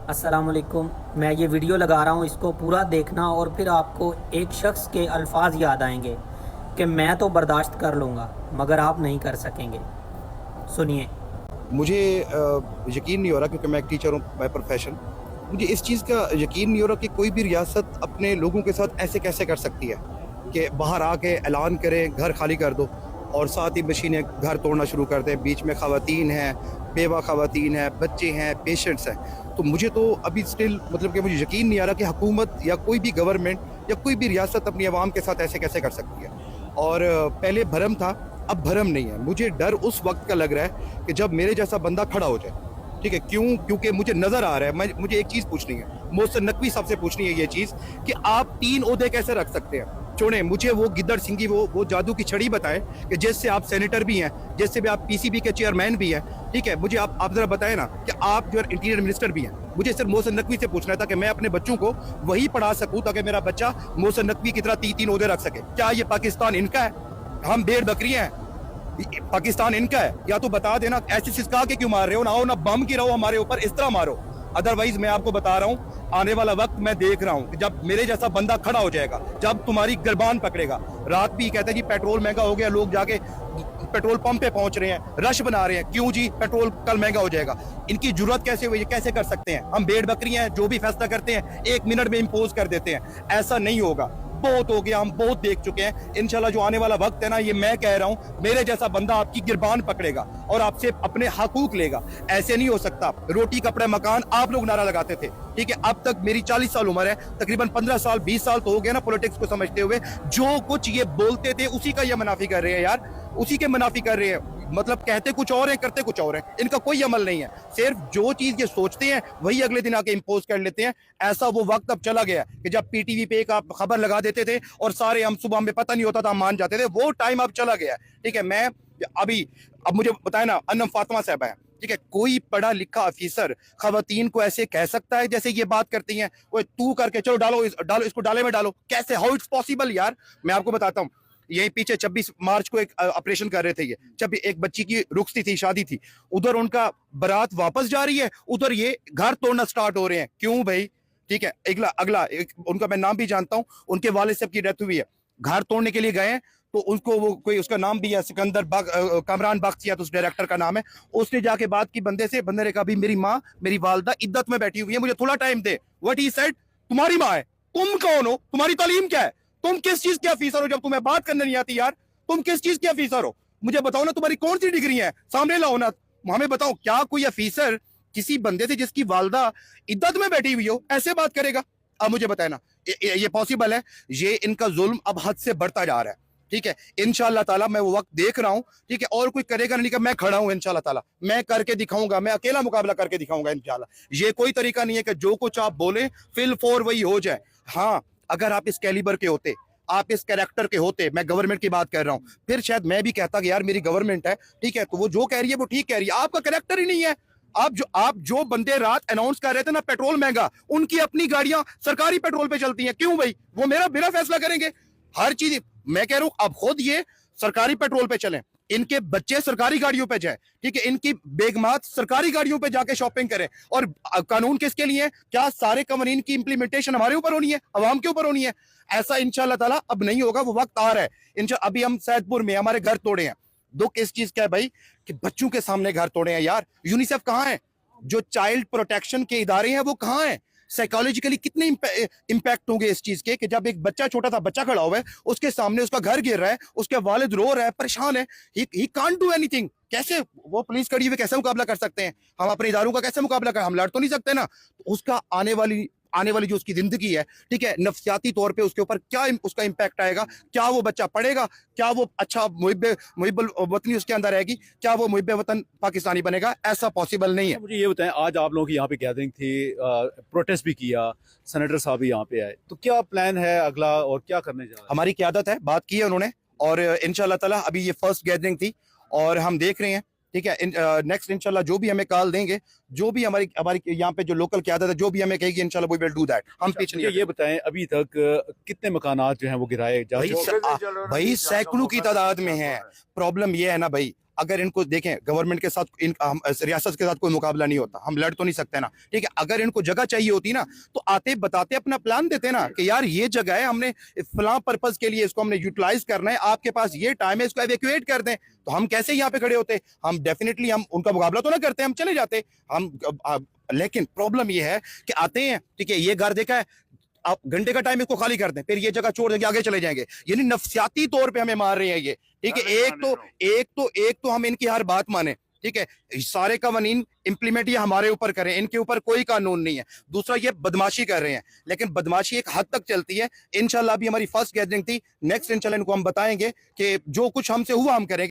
अस्सलामुअलैकुम। मैं ये वीडियो लगा रहा हूँ, इसको पूरा देखना और फिर आपको एक शख्स के अल्फाज याद आएंगे कि मैं तो बर्दाश्त कर लूँगा मगर आप नहीं कर सकेंगे। सुनिए। मुझे यकीन नहीं हो रहा, क्योंकि मैं एक टीचर हूँ बाय प्रोफेशन। मुझे इस चीज़ का यकीन नहीं हो रहा कि कोई भी रियासत अपने लोगों के साथ ऐसे कैसे कर सकती है कि बाहर आके ऐलान करें घर खाली कर दो और साथ ही मशीनें घर तोड़ना शुरू कर दें। बीच में ख़वातीन हैं, बेवा ख़वातीन हैं, बच्चे हैं, पेशेंट्स हैं। तो मुझे तो अभी स्टिल मतलब कि मुझे यकीन नहीं आ रहा कि हुकूमत या कोई भी गवर्नमेंट या कोई भी रियासत अपनी आवाम के साथ ऐसे कैसे कर सकती है। और पहले भरम था, अब भरम नहीं है। मुझे डर उस वक्त का लग रहा है कि जब मेरे जैसा बंदा खड़ा हो जाए। ठीक है, क्यों? क्योंकि मुझे नजर आ रहा है, मुझे एक चीज पूछनी है, मोहसिन नकवी साहब से पूछनी है ये चीज कि आप 3 ओहदे कैसे रख सकते हैं। छोड़े मुझे वो गिद्दड़ सिंगी वो जादू की छड़ी बताएं कि जिससे आप सेनेटर भी हैं, जिससे भी आप पीसीबी के चेयरमैन भी हैं। ठीक है, मुझे आप जरा बताएं ना कि आप जो इंटीरियर मिनिस्टर भी हैं। मुझे सिर्फ मोहसिन नकवी से पूछना था कि मैं अपने बच्चों को वही पढ़ा सकूं ताकि मेरा बच्चा मोहसिन नकवी की तरह 3 ओहदे रख सके। क्या ये पाकिस्तान इनका है? हम भेड़ बकरियां हैं? पाकिस्तान इनका है? या तो बता देना, ऐसे सिसका के क्यों मार रहे हो? ना हो ना बम गिराओ हमारे ऊपर, इस तरह मारो। अदरवाइज मैं आपको बता रहा हूं, आने वाला वक्त मैं देख रहा हूं कि जब मेरे जैसा बंदा खड़ा हो जाएगा, जब तुम्हारी गिरबान पकड़ेगा। रात भी कहते हैं जी पेट्रोल महंगा हो गया, लोग जाके पेट्रोल पंप पे पहुंच रहे हैं, रश बना रहे हैं। क्यों जी? पेट्रोल कल महंगा हो जाएगा। इनकी जरूरत कैसे हुई? कैसे कर सकते हैं? हम भेड़ बकरियां हैं, जो भी फैसला करते हैं 1 मिनट में इंपोज कर देते हैं। ऐसा नहीं होगा, बहुत हो गया, हम बहुत देख चुके हैं। इंशाल्लाह जो आने वाला वक्त है ना, ये मैं कह रहा हूं, मेरे जैसा बंदा आपकी गिरबान पकड़ेगा और आपसे अपने हकूक लेगा। ऐसे नहीं हो सकता। रोटी कपड़े मकान आप लोग नारा लगाते थे, ठीक है। अब तक मेरी 40 साल उम्र है, तकरीबन 15 साल 20 साल तो हो गए ना पॉलिटिक्स को समझते हुए। जो कुछ ये बोलते थे उसी का ये मुनाफी कर रहे हैं यार, उसी के मुनाफी कर रहे हैं। मतलब कहते कुछ और है, करते कुछ और है। इनका कोई अमल नहीं है, सिर्फ जो चीज ये सोचते हैं वही अगले दिन आके इंपोज कर लेते हैं। ऐसा वो वक्त अब चला गया कि जब पीटीवी पे एक आप खबर लगा देते थे और सारे हम सुबह में पता नहीं होता था, हम मान जाते थे। वो टाइम अब चला गया, ठीक है। मैं अब मुझे बताया ना, अन्नम फातिमा साहब है, ठीक है। कोई पढ़ा लिखा अफीसर खवातीन को ऐसे कह सकता है जैसे ये बात करती हैं? वो तू करके चलो डालो इसको डाले में डालो, कैसे? हाउ इट्स पॉसिबल यार? मैं आपको बताता हूँ, यही पीछे 26 मार्च को एक ऑपरेशन कर रहे थे ये, जब एक बच्ची की रुखसती थी, शादी थी, उधर उनका बारात वापस जा रही है, उधर ये घर तोड़ना स्टार्ट हो रहे हैं। क्यों भाई? ठीक है। अगला अगला उनका मैं नाम भी जानता हूं, उनके वालिद साहब की डेथ हुई है, घर तोड़ने के लिए गए हैं। तो उसको वो कोई उसका नाम भी है, सिकंदर कामरान बख्तियार, तो उस डायरेक्टर का नाम है। उसने जाके बात की बंदे से, बंदे ने कहा, मेरी माँ मेरी वालदा इद्दत में बैठी हुई है, मुझे थोड़ा time they. What he said, तुम्हारी माँ है, तुम कौन हो? तुम्हारी तालीम क्या है? तुम किस चीज के अफीसर हो? जब तुम्हें बात करने नहीं आती यार, तुम किस चीज के अफीसर हो? मुझे बताओ ना, तुम्हारी कौन सी डिग्री है? सामने लाओ ना, हमें बताओ। क्या कोई अफीसर किसी बंदे से जिसकी वालदा इद्दत में बैठी हुई हो ऐसे बात करेगा? अब मुझे बताए ना, ये पॉसिबल है? ये इनका जुल्म अब हद से बढ़ता जा रहा है, ठीक है। इंशाल्लाह ताला मैं वो वक्त देख रहा हूं, ठीक है। और कोई करेगा नहीं कि मैं खड़ा हूं, इंशाल्लाह ताला मैं करके दिखाऊंगा, मैं अकेला मुकाबला करके दिखाऊंगा इंशाल्लाह। ये कोई तरीका नहीं है कि जो कुछ आप बोले फिल फोर वही हो जाए। हाँ, अगर आप इस कैलिबर के होते, आप इस कैरेक्टर के होते, मैं गवर्नमेंट की बात कर रहा हूं, फिर शायद मैं भी कहता कि यार मेरी गवर्नमेंट है, ठीक है, तो वो जो कह रही है वो ठीक कह रही है। आपका कैरेक्टर ही नहीं है। आप जो बंदे रात अनाउंस कर रहे थे ना पेट्रोल महंगा, उनकी अपनी गाड़ियां सरकारी पेट्रोल पे चलती हैं। क्यों भाई? वो मेरा फैसला करेंगे हर चीज? मैं कह रहा हूं अब खुद ये सरकारी पेट्रोल पे चलें, इनके बच्चे सरकारी गाड़ियों पे जाएं, ठीक है, इनकी बेगमात सरकारी गाड़ियों पे जाके शॉपिंग करें। और कानून किसके लिए है? क्या सारे कानून की इंप्लीमेंटेशन हमारे ऊपर होनी है, अवाम के ऊपर होनी है? ऐसा इंशाल्लाह ताला अब नहीं होगा, वो वक्त आ रहा है। अभी हम सैदपुर में हमारे घर तोड़े हैं। दुख इस चीज का है भाई कि बच्चों के सामने घर तोड़े हैं यार। यूनिसेफ कहां है? जो चाइल्ड प्रोटेक्शन के इदारे हैं वो कहां है? साइकोलॉजिकली कितने इंपैक्ट होंगे इस चीज के कि जब एक बच्चा, छोटा सा बच्चा खड़ा हुआ है, उसके सामने उसका घर गिर रहा है, उसके वालिद रो रहा है, परेशान है, ही कांट डू एनीथिंग। कैसे वो पुलिस खड़ी हुई कैसे मुकाबला कर सकते हैं? हम अपने इदारों का कैसे मुकाबला कर? हम लड़ तो नहीं सकते ना। तो उसका आने वाली जो उसकी जिंदगी है, ठीक है, नफ्सियाती तौर पे उसके ऊपर क्या उसका इंपैक्ट आएगा? क्या वो बच्चा पढ़ेगा? क्या वो अच्छा मुहिब्बुल वतनी उसके अंदर रहेगी? क्या वो मुहिब्बे वतन पाकिस्तानी बनेगा? ऐसा पॉसिबल नहीं है। मुझे ये बताएं, आज आप लोगों की यहाँ पे गैदरिंग थी, प्रोटेस्ट भी किया, सेनेटर साहब भी यहाँ पे आए, तो क्या प्लान है अगला और क्या करने जा रहे हैं? हमारी क़यादत है, बात की है उन्होंने, और इंशाल्लाह ताला अभी ये फर्स्ट गैदरिंग थी और हम देख रहे हैं, ठीक है। नेक्स्ट इंशाल्लाह जो भी हमें कॉल देंगे जो भी हमारी हमारी यहाँ पे जो लोकल क्यादत है जो भी हमें कहेगी इंशाल्लाह वी विल डू दैट। हम पीछे नहीं मुझे ये बताएं अभी तक कितने मकानात जो हैं वो गिराए जा भाई चुके भाई सैकड़ों की तादाद में है। प्रॉब्लम ये है ना भाई, अगर इनको देखें गवर्नमेंट के साथ रियासत के साथ कोई मुकाबला नहीं होता, हम लड़ तो नहीं सकते ना, ठीक है। अगर इनको जगह चाहिए होती ना तो आते बताते अपना प्लान देते ना कि यार ये जगह है, हमने फलां पर्पज के लिए इसको हमने यूटिलाइज करना है, आपके पास ये टाइम है, इसको एवेक्यूएट कर दें, तो हम कैसे यहाँ पे खड़े होते? हम डेफिनेटली हम उनका मुकाबला तो ना करते, हम चले जाते। लेकिन प्रॉब्लम ये है कि आते हैं, ठीक है, ये घर देखा है, आप घंटे का टाइम इसको खाली कर दें, फिर ये जगह छोड़ देंगे, आगे चले जाएंगे। यानी नफसियाती तौर पे हमें मार रहे हैं ये, ठीक है। एक तो हम इनकी हर बात माने, ठीक है, सारे कानून इंप्लीमेंट ये हमारे ऊपर करें, इनके ऊपर कोई कानून नहीं है। दूसरा ये बदमाशी कर रहे हैं, लेकिन बदमाशी एक हद तक चलती है। इंशाल्लाह अभी हमारी फर्स्ट गैदरिंग थी, नेक्स्ट इंशाल्लाह इनको हम बताएंगे कि जो कुछ हमसे हुआ हम करेंगे।